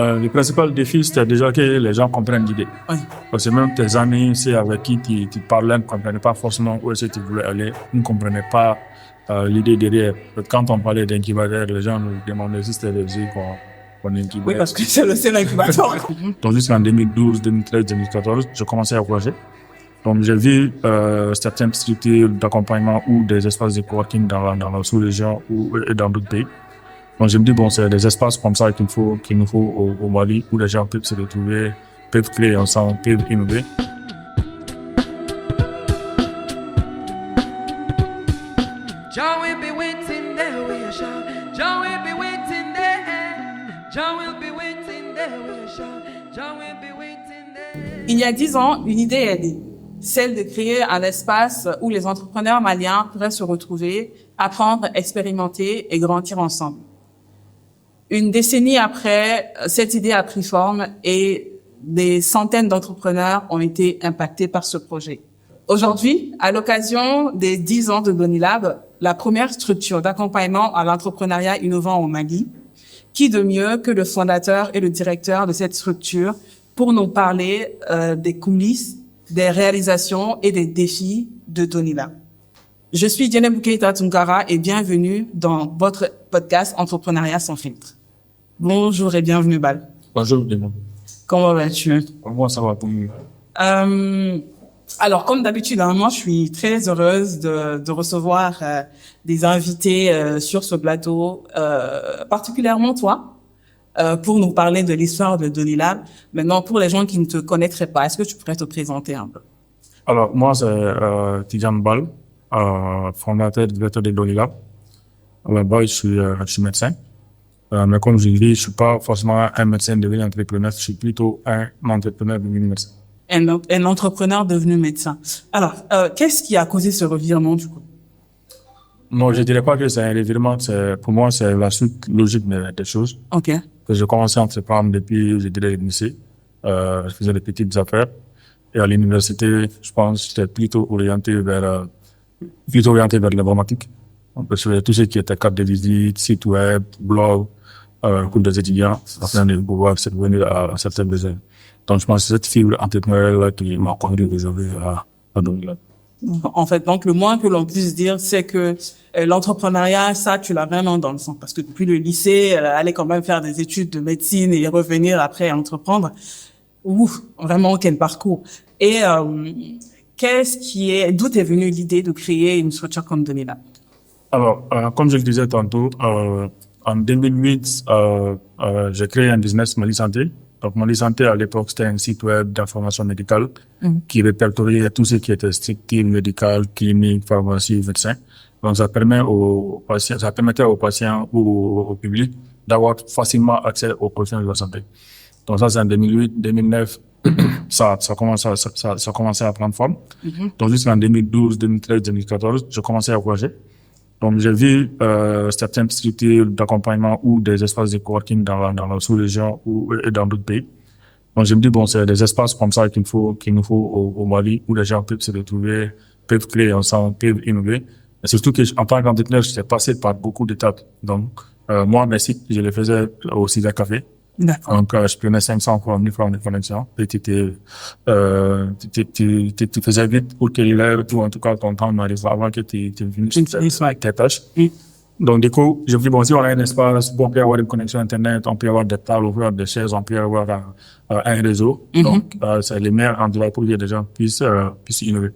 Le principal défi, c'était déjà que les gens comprennent l'idée. Oui. Parce que même tes amis, c'est avec qui tu parlais, ne comprenaient pas forcément où est-ce que tu voulais aller, ne comprenaient pas l'idée derrière. Quand on parlait d'incubateur, les gens nous demandaient si c'était les yeux qu'on incubait. Oui, parce que c'est le seul incubateur. Donc jusqu'en 2012, 2013, 2014, je commençais à voyager. Donc j'ai vu certaines structures d'accompagnement ou des espaces de coworking dans la sous-région ou dans d'autres pays. Donc je me dis, bon, c'est des espaces comme ça qu'il nous faut au Mali, où les gens peuvent se retrouver, peuvent créer ensemble, peuvent innover. John will be waiting there, we shall. John will be waiting there. John will be waiting there, we shall. John will be waiting there. Il y a 10 ans, une idée est née, celle de créer un espace où les entrepreneurs maliens pourraient se retrouver, apprendre, expérimenter et grandir ensemble. Une décennie après, cette idée a pris forme et des centaines d'entrepreneurs ont été impactés par ce projet. Aujourd'hui, à l'occasion des 10 ans de Donilab, la première structure d'accompagnement à l'entrepreneuriat innovant au Mali, qui de mieux que le fondateur et le directeur de cette structure pour nous parler des coulisses, des réalisations et des défis de Donilab. Je suis Diane Boukeita Tunkara et bienvenue dans votre podcast Entrepreneuriat sans filtre. Bonjour et bienvenue, Bal. Bonjour, Démon. Comment vas-tu? Moi, ça va pour nous. Alors, comme d'habitude, moi, je suis très heureuse de recevoir des invités sur ce plateau, particulièrement toi, pour nous parler de l'histoire de Donilab. Maintenant, pour les gens qui ne te connaîtraient pas, est-ce que tu pourrais te présenter un peu? Alors, moi, c'est Tidjane Bal, fondateur et directeur de Donilab. Là-bas, je suis médecin. Mais comme je dis, je suis pas forcément un médecin devenu entrepreneur, je suis plutôt un entrepreneur devenu médecin. Un entrepreneur devenu médecin. Alors, qu'est-ce qui a causé ce revirement, du coup? Non, je dirais pas que c'est un revirement, pour moi, c'est la suite logique des choses. OK. Que j'ai commencé à entreprendre depuis, je dirais, le lycée. Je faisais des petites affaires. Et à l'université, je pense, j'étais plutôt orienté vers l'informatique. Parce que tout ce qui était carte de visite, site web, blog, cours des étudiants, afin de pouvoir subvenir à certains besoins. Donc, je pense que c'est cette fibre entrepreneuriale qui m'a conduit aujourd'hui à Donilab. En fait, donc, le moins que l'on puisse dire, c'est que l'entrepreneuriat, ça, tu l'as vraiment dans le sang. Parce que depuis le lycée, aller quand même faire des études de médecine et revenir après entreprendre, ouf, vraiment, quel parcours. Et d'où est venue l'idée de créer une structure comme Donilab? Alors, comme je le disais tantôt, en 2008, j'ai créé un business Mali Santé. Donc, Mali Santé, à l'époque, c'était un site web d'information médicale qui répertoriait tout ce qui était structure médicale, clinique, pharmacie, médecin. Donc, ça permettait aux patients ou au public d'avoir facilement accès aux professionnels de la santé. Donc, ça, c'est en 2008, 2009, ça commençait à prendre forme. Donc, jusqu'en 2012, 2013, 2014, je commençais à voyager. Donc, j'ai vu certaines structures d'accompagnement ou des espaces de coworking dans la sous-région ou dans d'autres pays. Donc, je me dis, bon, c'est des espaces comme ça qu'il nous faut au Mali, où les gens peuvent se retrouver, peuvent créer ensemble, peuvent innover. Et surtout que, en tant qu'entrepreneur, j'étais passé par beaucoup d'étapes. Donc, moi, mes sites, je les faisais au cybercafé. D'accord. Donc, je prenais 500 francs, 1000 francs de connexion. Et tu faisais vite pour qu'il ait tout, en tout cas, ton temps n'arrive avant que tu finisses avec tes tâches. Donc, du coup, je me dis, bon, si on a un espace, on peut avoir une connexion Internet, on peut avoir des tables ouvertes, des chaises, on peut avoir un réseau. Donc, c'est les meilleurs endroits pour que les gens puissent innover.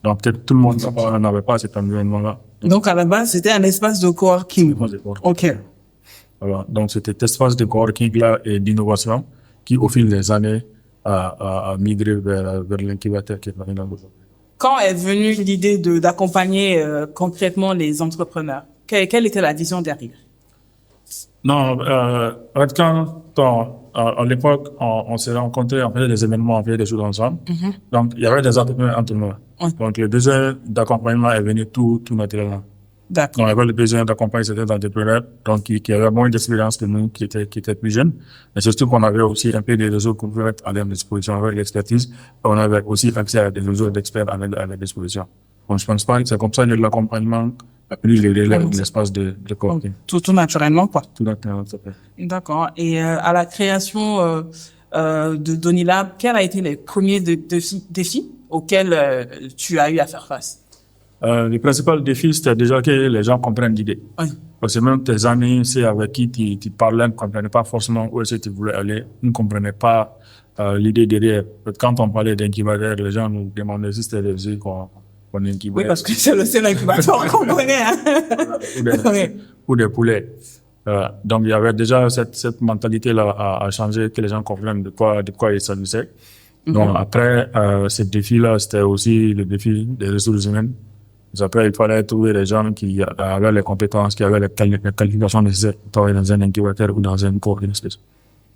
Donc, peut-être tout le monde n'avait pas cet environnement-là. Donc, à la base, c'était un espace de coworking. OK. Voilà. Donc, c'était cet espace de coworking-là et d'innovation qui, au fil des années, a migré vers l'incubateur qui est maintenant aujourd'hui. Quand est venue l'idée d'accompagner concrètement les entrepreneurs? Quelle était la vision derrière? Non, quand à l'époque, on s'est rencontrés, on faisait des événements, on faisait des choses ensemble. Donc, il y avait des entrepreneurs entre nous. Donc, le besoin d'accompagnement est venu tout naturellement. D'accord. Donc, il y avait le besoin d'accompagner certains entrepreneurs, donc, qui avaient moins d'expérience que nous, qui étaient plus jeunes. Mais surtout qu'on avait aussi un peu des réseaux qu'on pouvait mettre à leur disposition avec l'expertise. On avait aussi accès à des réseaux d'experts à leur disposition. Donc, je pense pas que c'est comme ça que l'accompagnement plus les relève de l'espace de coworking. Tout naturellement, quoi. Tout naturellement, ça fait. D'accord. Et à la création de Donilab, quels ont été les premiers défis auxquels tu as eu à faire face? Le principal défi, c'était déjà que les gens comprennent l'idée. Oui. Parce que même tes amis, c'est avec qui tu parlais, ne comprenaient pas forcément où est-ce que tu voulais aller, ne comprenaient pas l'idée derrière. Quand on parlait d'incubateur, les gens nous demandaient si c'était des œufs qu'on incubait. Oui, parce que c'est le seul incubateur qu'on connaît. Hein? Ou des poulets. Donc il y avait déjà cette mentalité-là à changer, que les gens comprennent de quoi il s'agissait. Donc après, ce défi-là, c'était aussi le défi des ressources humaines. Après, il fallait trouver des gens qui avaient les compétences, qui avaient les qualifications nécessaires pour travailler dans un incubateur ou dans un coworking space.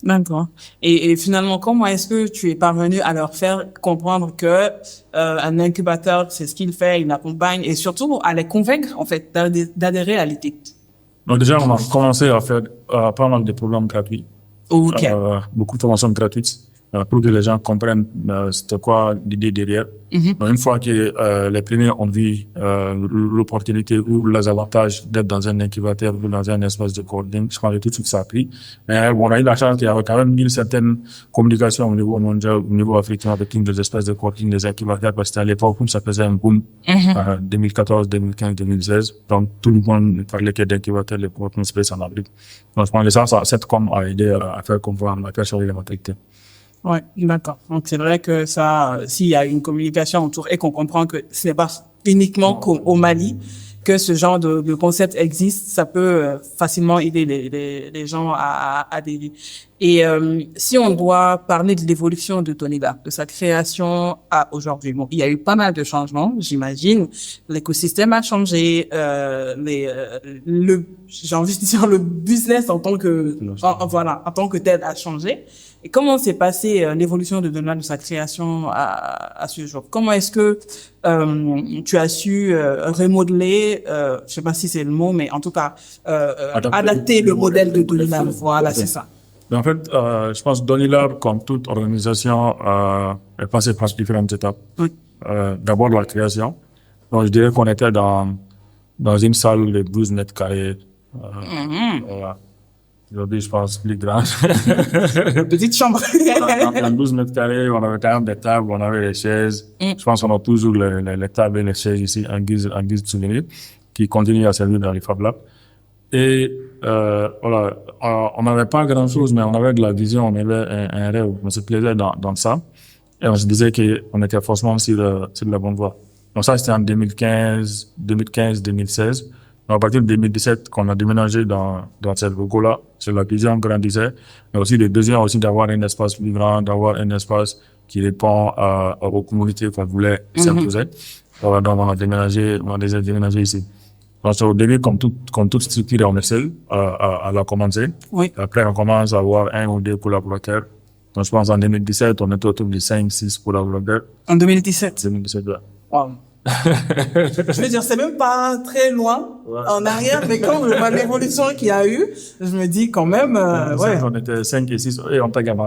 D'accord. Et finalement, comment est-ce que tu es parvenu à leur faire comprendre que un incubateur, c'est ce qu'il fait, il accompagne, et surtout à les convaincre, en fait, d'adhérer à l'idée? Donc déjà, on a commencé à faire pas mal de programmes gratuits. Ok. Beaucoup de formations gratuites pour que les gens comprennent c'était quoi l'idée derrière. Donc une fois que les premiers ont vu l'opportunité ou les avantages d'être dans un incubateur ou dans un espace de coworking, je pense que tout de suite ça a pris. Mais bon, on a eu la chance qu'il y avait quand même une certaine communication au niveau mondial, au niveau africain avec des espaces de coworking, des incubateurs, parce que c'était à l'époque où ça faisait un boom, 2014, 2015, 2016. Donc tout le monde parlait que d'incubateurs, les coworking space en Afrique. Donc je pense que ça cette com a aidé à faire comprendre, à faire changer les mentalités. Ouais, d'accord. Donc c'est vrai que ça, s'il y a une communication autour et qu'on comprend que ce n'est pas uniquement qu'au Mali que ce genre de concept existe, ça peut facilement aider les gens à adhérer. Et si on doit parler de l'évolution de Donilab, de sa création à aujourd'hui, bon, il y a eu pas mal de changements, j'imagine. L'écosystème a changé, j'ai envie de dire le business en tant que tel a changé. Et comment s'est passée l'évolution de Donilab, de sa création à ce jour? Comment est-ce que tu as su remodeler, je sais pas si c'est le mot, mais en tout cas adapter le modèle de Donilab? Voilà, c'est ça. En fait, je pense que Donilab, comme toute organisation, est passé par différentes étapes. Oui. D'abord la création. Donc je dirais qu'on était dans une salle de 12 mètres carrés. Voilà. Aujourd'hui, je pense plus grande. Petite chambre. Dans 12 mètres carrés, on avait quand même des tables, on avait les chaises. Je pense qu'on a toujours les tables et les chaises ici en guise de souvenir, qui continuent à servir dans les Fab Labs. Et voilà, on n'avait pas grand-chose, mais on avait de la vision, on avait un rêve, on se plaisait dans ça. Et on se disait qu'on était forcément sur la bonne voie. Donc ça, c'était en 2015, 2016. À partir de 2017, qu'on a déménagé dans cette logo-là, c'est la vision grandissait, mais aussi le deuxième aussi d'avoir un espace plus grand, d'avoir un espace qui répond aux communautés qu'on voulait s'imposer. Donc on a déménagé ici. Donc au début, comme toute structure, on est seul à la commencer. Oui. Après, on commence à avoir 1 ou 2 collaborateurs. Donc je pense en 2017, on était autour de 5-6 collaborateurs. En 2017? 2017, ouais. Wow. Je veux dire, c'est même pas très loin en arrière, mais quand je vois l'évolution qu'il y a eu, je me dis quand même, ouais. On était 5 et 6 et on t'a gagné.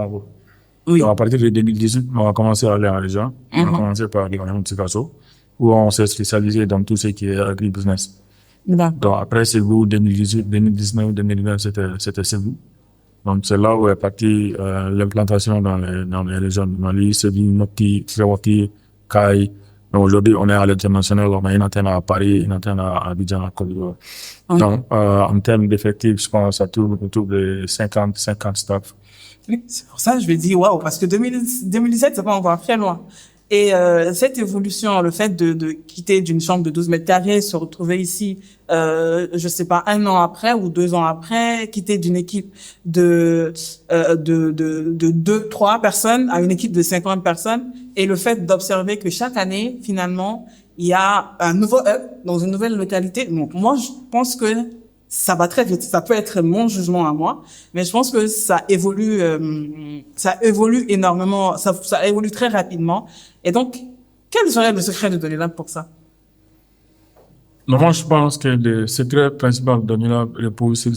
Oui. Donc, à partir de 2018, on a commencé à aller en région. On a commencé par les régions de Picasso, où on s'est spécialisé dans tout ce qui est agri-business. Donc, après, c'est vous, 2018, 2019, 2020, c'était Cebu. Donc, c'est là où est partie l'implantation dans les régions de Mali, Cebu, Mopti, Fréwati, Kai. Donc, aujourd'hui, on est à l'international, on a une antenne à Paris, une antenne à Abidjan, à Côte d'Ivoire. Donc, en termes d'effectifs, je pense que ça tourne autour de 50 staff. C'est pour ça que je vais dire waouh, parce que 2017, c'est pas encore très loin. Et cette évolution, le fait de quitter d'une chambre de 12 mètres carrés, se retrouver ici, je sais pas, 1 an après ou 2 ans après, quitter d'une équipe de 2-3 personnes à une équipe de 50 personnes, et le fait d'observer que chaque année, finalement, il y a un nouveau hub dans une nouvelle localité. Donc moi, je pense que ça va très vite. Ça peut être mon jugement à moi, mais je pense que ça évolue énormément, ça évolue très rapidement. Et donc, quel serait le secret de Donilab pour ça? Moi, je pense que le secret principal de Donilab repose sur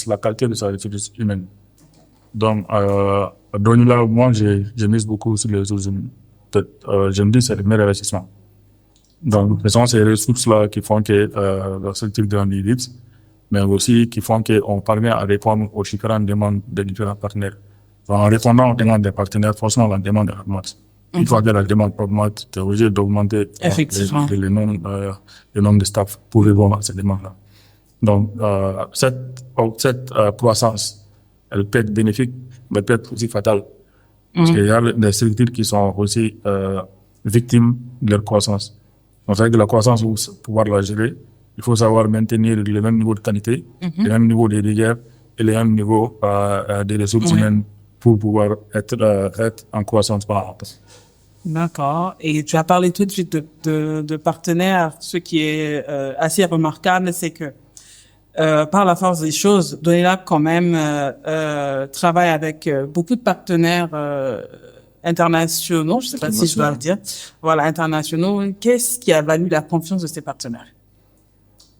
la qualité de sa ressource humaine. Donc, à Donilab, moi, je mise beaucoup sur les ressources humaines. Je me dis que c'est le meilleur investissement. Donc, ce sont ces ressources-là qui font que la structure grandit vite, mais aussi qui font qu'on parvient à répondre aux différentes demandes des différents partenaires. En répondant aux demandes des partenaires, forcément, la demande augmente. Une fois que la demande augmente, tu es obligé d'augmenter Effectivement. le nombre de staff pour répondre à ces demandes-là. Donc, cette croissance, elle peut être bénéfique, mais elle peut être aussi fatale. Parce qu'il y a des structures qui sont aussi victimes de leur croissance. Donc, c'est vrai que la croissance, pour pouvoir la gérer, il faut savoir maintenir le même niveau de qualité, le même niveau de rigueur et le même niveau des ressources humaines pour pouvoir être en croissance par rapport. D'accord. Et tu as parlé tout de suite de partenaires. Ce qui est assez remarquable, c'est que par la force des choses, Donelab quand même travaille avec beaucoup de partenaires internationaux. Je sais pas si je dois le dire. Voilà, internationaux. Qu'est-ce qui a valu la confiance de ces partenaires?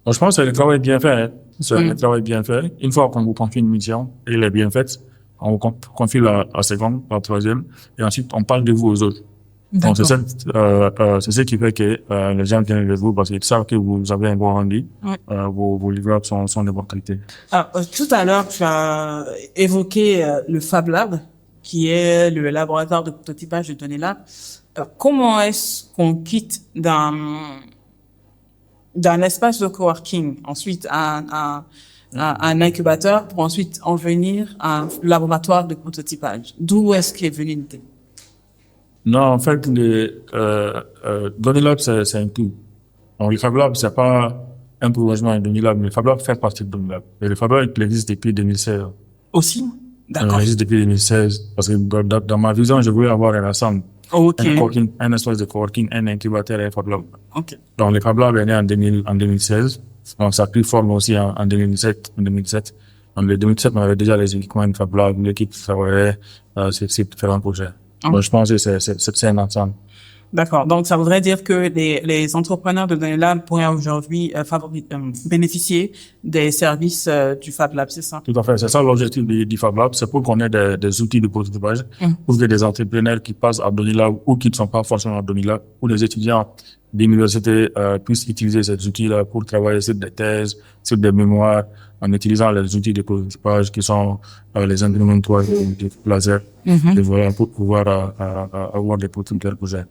Donc, je pense que le travail est bien fait. Hein. C'est un travail bien fait. Une fois qu'on vous confie une mission et elle est bien faite, on vous confie la seconde, la troisième, et ensuite on parle de vous aux autres. Donc c'est ce qui fait que les gens viennent vers vous parce qu'ils savent que vous avez un bon rendu, vos livrables sont de bonne qualité. Tout à l'heure, tu as évoqué le Fab Lab, qui est le laboratoire de prototypage de Donelab. Comment est-ce qu'on quitte d'un espace de coworking, ensuite un incubateur, pour ensuite en venir à un laboratoire de prototypage? D'où est-ce qu'est venue l'idée? Non, en fait, Donelab, c'est un tout. Donc, le Fab Lab, c'est pas un prolongement de Donelab, mais le Fab Lab fait partie de Donelab. Et le Fab Lab, il existe depuis 2016. Aussi? D'accord. Il existe depuis 2016. Parce que dans ma vision, je voulais avoir un ensemble. Okay. Un espace de coworking, un incubateur et un Fab Lab. Okay. Donc, le Fab Lab est né en 2016. Donc, ça a pris forme aussi en 2017. En 2017, on avait déjà les équipements de Fab Lab, l'équipe qui travaillait, sur différents projets. Donc, je pense que c'est un ensemble. D'accord. Donc, ça voudrait dire que les entrepreneurs de Donelab pourraient aujourd'hui bénéficier des services du Fab Lab, c'est ça? Tout à fait. C'est ça l'objectif du Fab Lab. C'est pour qu'on ait des outils de prototypage pour que des entrepreneurs qui passent à Donelab ou qui ne sont pas forcément à Donelab ou des étudiants d'université puissent utiliser ces outils-là pour travailler sur des thèses, sur des mémoires, en utilisant les outils de prototypage qui sont les imprimantes 3D, les lasers, et voilà, pour pouvoir avoir des prototypes projets.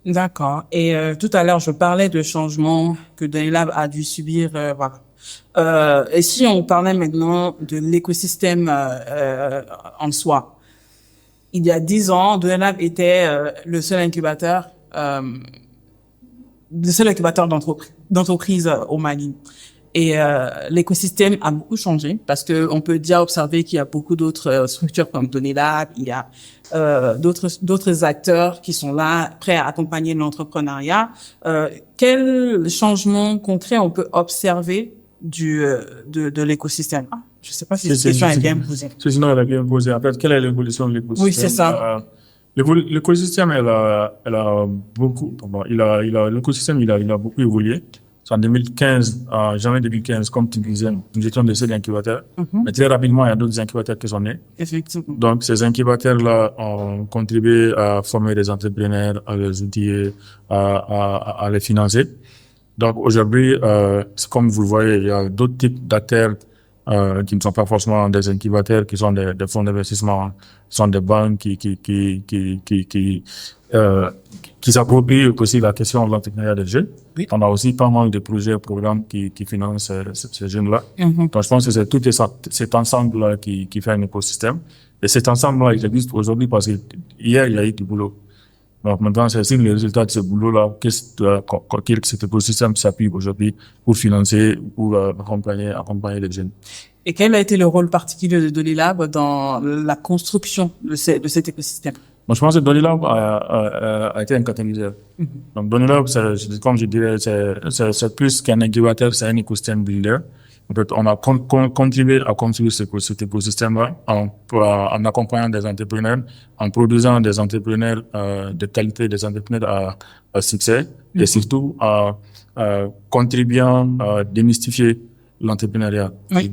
D'accord. Et tout à l'heure, je parlais de changements que Donelab a dû subir. Voilà. Et si on parlait maintenant de l'écosystème en soi, il y a 10 ans, Donelab était le seul incubateur d'entreprise au Mali. Et l'écosystème a beaucoup changé parce que on peut déjà observer qu'il y a beaucoup d'autres structures comme Donelab, il y a d'autres acteurs qui sont là prêts à accompagner l'entrepreneuriat. Quel changement concret on peut observer de l'écosystème? Je sais pas si cette question est bien posée. Sinon, elle est bien posée. En fait, quelle est l'évolution de l'écosystème? Oui, c'est ça. L'écosystème, elle a beaucoup, l'écosystème, il a beaucoup évolué. En 2015, en janvier 2015, comme tu disais, nous étions des seuls incubateurs. Mais très rapidement, il y a d'autres incubateurs qui sont nés. Effectivement. Donc, ces incubateurs-là ont contribué à former des entrepreneurs, à les outiller, à les financer. Donc, aujourd'hui, comme vous le voyez, il y a d'autres types d'acteurs qui ne sont pas forcément des incubateurs, qui sont des fonds d'investissement, qui sont des banques qui s'approprient aussi la question de l'entrepreneuriat des jeunes. Oui. On a aussi pas mal de projets et programmes qui financent ces jeunes-là. Donc, je pense que c'est tout cet ensemble-là qui fait un écosystème. Et cet ensemble-là, il existe aujourd'hui parce que hier, il y a eu du boulot. Donc, maintenant, c'est aussi le résultat de ce boulot-là quel cet écosystème s'appuie aujourd'hui pour financer, pour accompagner les jeunes. Et quel a été le rôle particulier de Donelab dans la construction de cet écosystème? Moi, je pense que Donelab a été un catalyseur. Donc, Donelab, comme je dirais, c'est plus qu'un incubateur, c'est un écosystème builder. En fait, on a contribué à construire cet écosystème-là en accompagnant des entrepreneurs, en produisant des entrepreneurs de qualité, des entrepreneurs à succès, et surtout en contribuant à démystifier l'entrepreneuriat. Oui.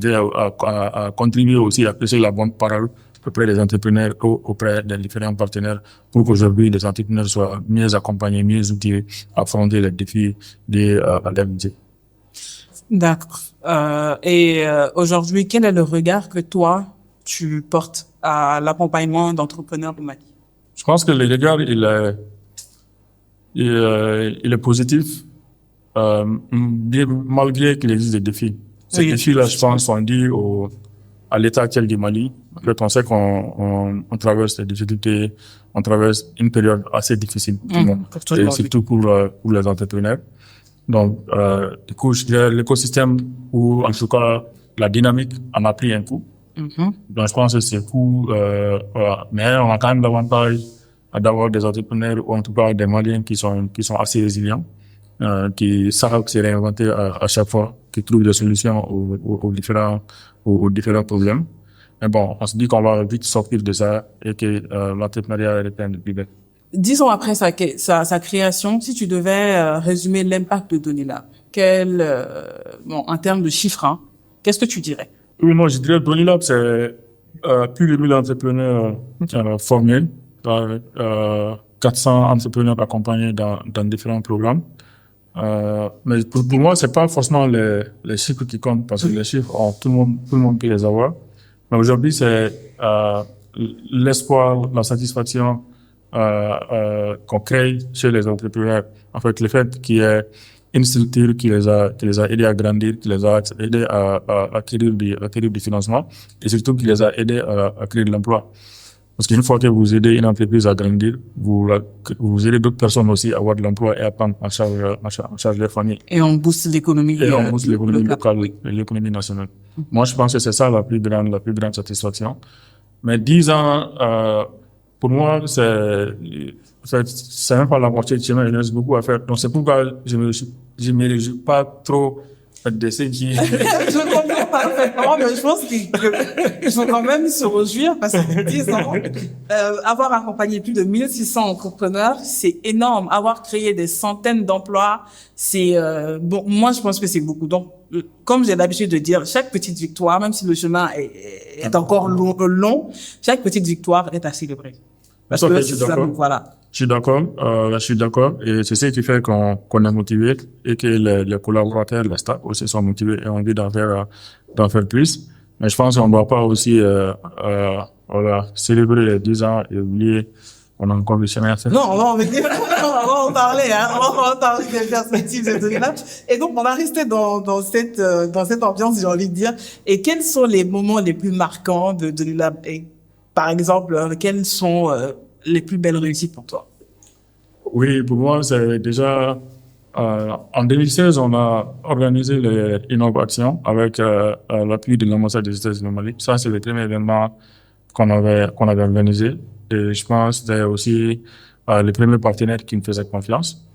À contribuer aussi à pousser la bonne parole auprès des entrepreneurs ou auprès des différents partenaires pour qu'aujourd'hui les entrepreneurs soient mieux accompagnés, mieux outillés à affronter les défis de la métier. D'accord. Aujourd'hui, quel est le regard que toi, tu portes à l'accompagnement d'entrepreneurs au Mali? Je pense que le regard, il est positif, malgré qu'il existe des défis. Ces défis-là, je pense, sont dus à l'état actuel du Mali. En fait, on sait qu'on traverse des difficultés, on traverse une période assez difficile pour tout le monde, et surtout pour les entrepreneurs. Donc, du coup, je dirais l'écosystème ou en tout cas la dynamique en a pris un coup. Donc, je pense que c'est cool. Voilà. Mais on a quand même l'avantage d'avoir des entrepreneurs ou en tout cas des Maliens qui sont assez résilients, qui savent se réinventer à chaque fois, qui trouvent des solutions aux différents problèmes. Mais bon, on se dit qu'on va vite sortir de ça et que l'entrepreneuriat est plein de bébés. 10 ans après sa création, si tu devais résumer l'impact de Donilab, en termes de chiffres, hein, qu'est-ce que tu dirais? Oui, non, je dirais Donilab, c'est plus de 1000 entrepreneurs formés, 400 entrepreneurs accompagnés dans différents programmes. Mais pour moi, c'est pas forcément les chiffres qui comptent, parce que les chiffres, tout le monde peut les avoir. Mais aujourd'hui, c'est l'espoir, la satisfaction qu'on crée chez les entrepreneurs. En fait, le fait qu'il y ait une structure qui les a aidés à grandir, qui les a aidés à acquérir du financement, et surtout qui les a aidés à créer de l'emploi. Parce qu'une fois que vous aidez une entreprise à grandir, vous aidez d'autres personnes aussi à avoir de l'emploi et à prendre en charge leur famille. Et on booste l'économie. Et on booste l'économie locale, l'économie nationale. Moi, je pense que c'est ça la plus grande satisfaction. Mais 10 ans, pour moi, c'est même pas la moitié du chemin, il reste beaucoup à faire. Donc c'est pourquoi je me réjouis pas trop de ce qui... Je comprends parfaitement, mais je pense qu'il faut quand même se réjouir parce que 10 ans, avoir accompagné plus de 1600 entrepreneurs, c'est énorme. Avoir créé des centaines d'emplois, c'est bon. Moi, je pense que c'est beaucoup. Donc, comme j'ai l'habitude de dire, chaque petite victoire, même si le chemin est encore long, chaque petite victoire est à célébrer. Parce que voilà. Je suis d'accord, et c'est ce qui fait qu'on est motivé et que les collaborateurs, les staff aussi sont motivés et ont envie d'en faire plus. Mais je pense qu'on ne doit pas aussi, célébrer les 10 ans et oublier qu'on a encore du chemin à faire. Non, on va en parler, hein. On va en parler des perspectives de Donilab. Et donc, on va rester dans cette ambiance, j'ai envie de dire. Et quels sont les moments les plus marquants de Donilab? Et, par exemple, quelles sont les plus belles réussites pour toi? Oui, pour moi, c'est déjà... en 2016, on a organisé les innovations avec l'appui de l'ambassade des États-Unis au Mali. Ça, c'est le premier événement qu'on avait organisé. Et je pense que c'était aussi le premier partenaire qui me faisait confiance.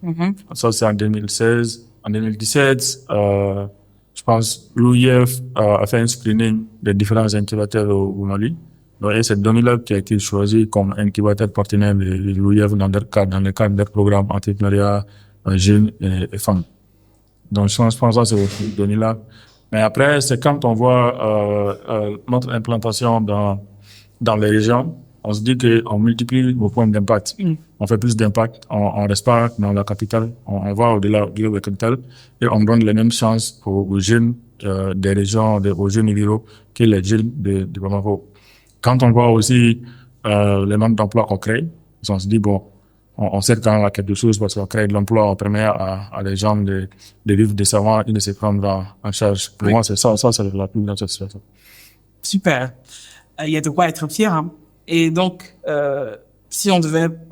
Ça, c'est en 2016. En 2017, je pense l'OIF a fait un screening des différents incubateurs au Mali. Et c'est Donilab qui a été choisi comme incubateur partenaire de l'OIF dans le cadre des programmes entrepreneuriat jeunes et femmes. Donc, je pense que ça, c'est aussi Donilab. Mais après, c'est quand on voit notre implantation dans les régions, on se dit qu'on multiplie nos points d'impact. On fait plus d'impact, on reste pas dans la capitale, on va au-delà de la capitale et on donne les mêmes chances aux jeunes des régions, aux jeunes ruraux que les jeunes de Bamako. Quand on voit aussi les nombres d'emplois qu'on crée, on se dit, bon, on sait quand même quelque chose parce qu'on crée de l'emploi, on permet à les gens de vivre décemment et de se prendre en charge. Pour moi, c'est ça, c'est la plus grande satisfaction. Super. Il y a de quoi être fier, hein. Et donc, si on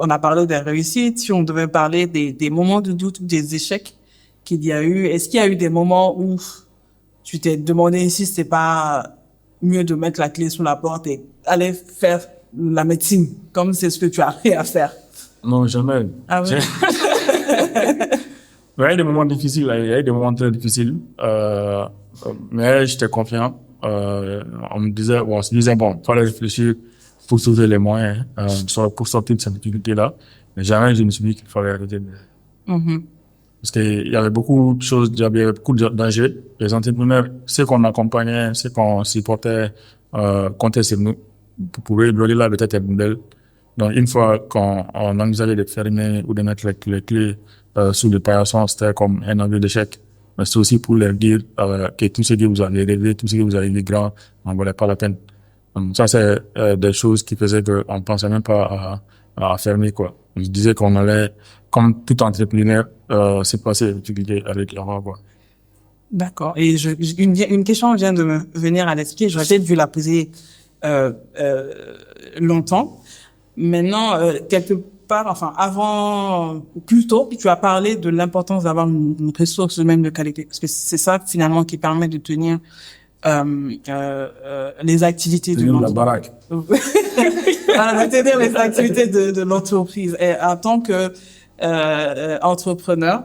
a parlé des réussites, si on devait parler des moments de doute ou des échecs qu'il y a eu, est-ce qu'il y a eu des moments où tu t'es demandé si c'était pas mieux de mettre la clé sous la porte et aller faire la médecine, comme c'est ce que tu as appris à faire? Non, jamais. Ah oui? Il y a eu des moments difficiles, il y a eu des moments très difficiles, mais j'étais confiant. On se disait, bon, fallait réfléchir pour trouver les moyens, pour sortir de cette difficulté-là. Mais jamais je me suis dit qu'il fallait arrêter. Parce qu'il y avait beaucoup de choses, il y avait beaucoup de dangers. Les entrepreneurs, ceux qu'on accompagnait, ceux qu'on supportait, comptaient sur nous. pour eux, Donny Lab était un modèle. Donc, une fois qu'on envisageait de fermer ou de mettre les clés sous le paillasson, c'était comme un aveu d'échec. Mais c'est aussi pour leur dire que tout ce que vous avez rêvé, tout ce que vous avez vu grand, n'en valait pas la peine. Donc, ça, c'est des choses qui faisaient qu'on pensait même pas à fermer, quoi. On se disait qu'on allait, comme tout entrepreneur, se passer des difficultés avec l'argent, quoi. D'accord. Et une question vient de me venir à l'esprit. J'aurais peut-être dû la poser longtemps. Maintenant, quelque part, enfin avant, plus tôt, tu as parlé de l'importance d'avoir une ressource humaine de qualité, parce que c'est ça finalement qui permet de tenir les activités de la baraque. Voilà, de tenir les activités de l'entreprise. Et en tant que entrepreneur,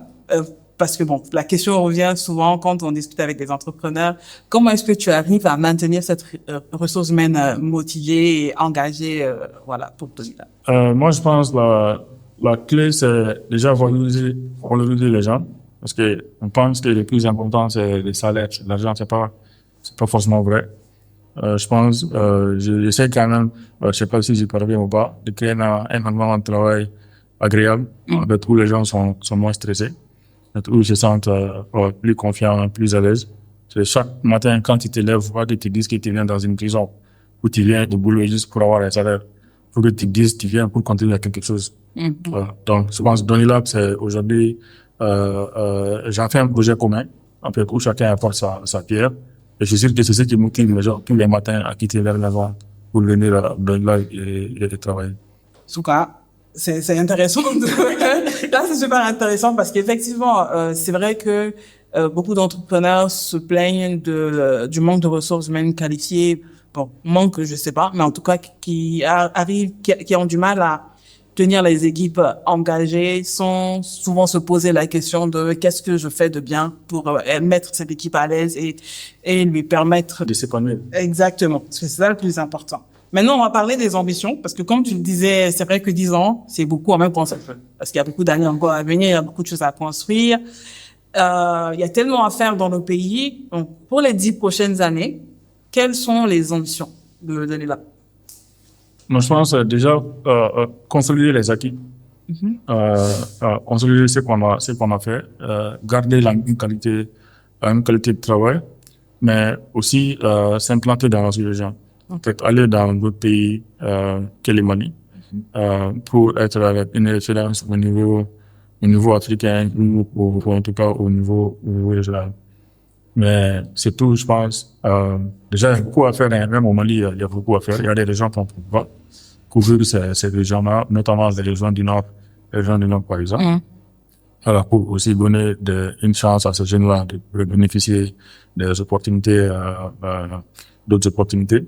parce que bon, la question revient souvent quand on discute avec des entrepreneurs. Comment est-ce que tu arrives à maintenir cette ressource humaine motivée et engagée, voilà, pour te dire? Moi, je pense la clé, c'est déjà valoriser les gens, parce que on pense que le plus important, c'est le salaire. L'argent, c'est pas forcément vrai. Je pense, j'essaie quand même, je sais pas si j'y parviens ou pas, de créer un environnement de travail agréable, avec où les gens sont moins stressés, où ils se sentent plus confiants, plus à l'aise. Chaque matin, quand tu te lèves, faut que tu te dises que tu viens dans une prison, ou tu viens au boulot juste pour avoir un salaire. Faut que tu te dises que tu viens pour contribuer à quelque chose. Donc, je pense que Donny Lab, c'est aujourd'hui, j'en fais un projet commun, en fait, où chacun apporte sa pierre. Et je suis sûr que c'est ce qui motive les gens tous les matins à quitter leur maison pour venir à Donny Lab et travailler. En tout cas, c'est intéressant. Là, c'est super intéressant parce qu'effectivement, c'est vrai que beaucoup d'entrepreneurs se plaignent du manque de ressources humaines qualifiées. Bon, manque, je sais pas, mais en tout cas, qui ont du mal à tenir les équipes engagées sans souvent se poser la question de qu'est-ce que je fais de bien pour mettre cette équipe à l'aise et lui permettre de s'épanouir. Exactement, parce que c'est ça le plus important. Maintenant, on va parler des ambitions, parce que comme tu le disais, c'est vrai que 10 ans, c'est beaucoup en même temps, parce qu'il y a beaucoup d'années encore à venir, il y a beaucoup de choses à construire. Il y a tellement à faire dans le pays. Donc, pour les 10 prochaines années, quelles sont les ambitions de l'ELA? Moi, je pense déjà consolider les acquis, consolider ce qu'on a fait, garder une qualité de travail, mais aussi s'implanter dans la sous-région. Peut-être aller dans d'autres pays que le Mali pour être avec une référence au niveau africain ou en tout cas au niveau régional. Mais c'est tout, je pense. Déjà, il y a beaucoup à faire, même au Mali, il y a beaucoup à faire. Il y a des régions qu'on peut pas couvrir ces régions-là, notamment les régions du Nord, par exemple. Alors, pour aussi donner une chance à ces jeunes-là de bénéficier des opportunités, d'autres opportunités.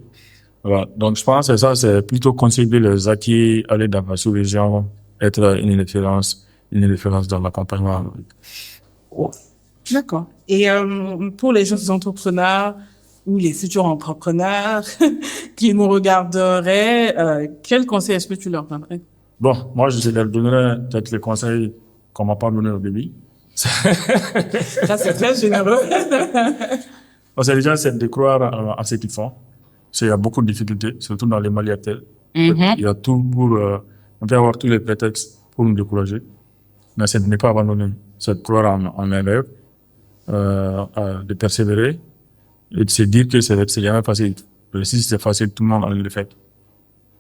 Voilà. Donc, je pense que ça, c'est plutôt consolider les acquis, aller dans la sous-région, être une référence dans l'accompagnement. D'accord. Et pour les jeunes entrepreneurs ou les futurs entrepreneurs qui nous regarderaient, quel conseil est-ce que tu leur donnerais? Bon, moi, je leur donnerais peut-être les conseils qu'on m'a pas donné au début. Ça, c'est très généreux. Parce que déjà, c'est de croire à ce qu'ils font. Il y a beaucoup de difficultés, surtout dans les Mali actuels. Il y a tout on peut avoir tous les prétextes pour nous décourager. Mais c'est de ne pas abandonner. C'est de croire en un rêve, de persévérer et de se dire que c'est jamais facile. Si c'est facile, tout le monde le fait.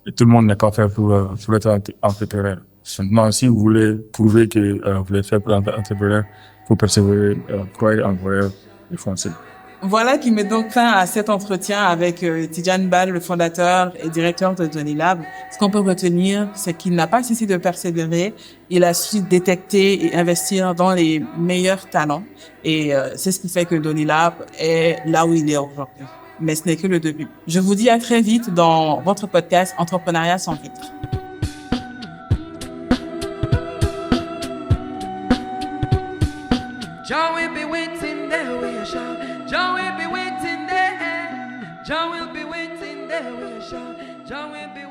Et tout le monde n'est pas fait pour être entrepreneur. Maintenant, si vous voulez prouver que vous êtes fait pour être entrepreneur, il faut persévérer, croire en vos rêves et foncer. Voilà qui met donc fin à cet entretien avec Tidjane Bal, le fondateur et directeur de Donny Lab. Ce qu'on peut retenir, c'est qu'il n'a pas cessé de persévérer. Il a su détecter et investir dans les meilleurs talents. Et c'est ce qui fait que Donny Lab est là où il est aujourd'hui. Mais ce n'est que le début. Je vous dis à très vite dans votre podcast Entrepreneuriat sans filtre. Jah will be waiting there, we shall. Jah will be waiting there. Jah will be waiting there, we shall. Jah will be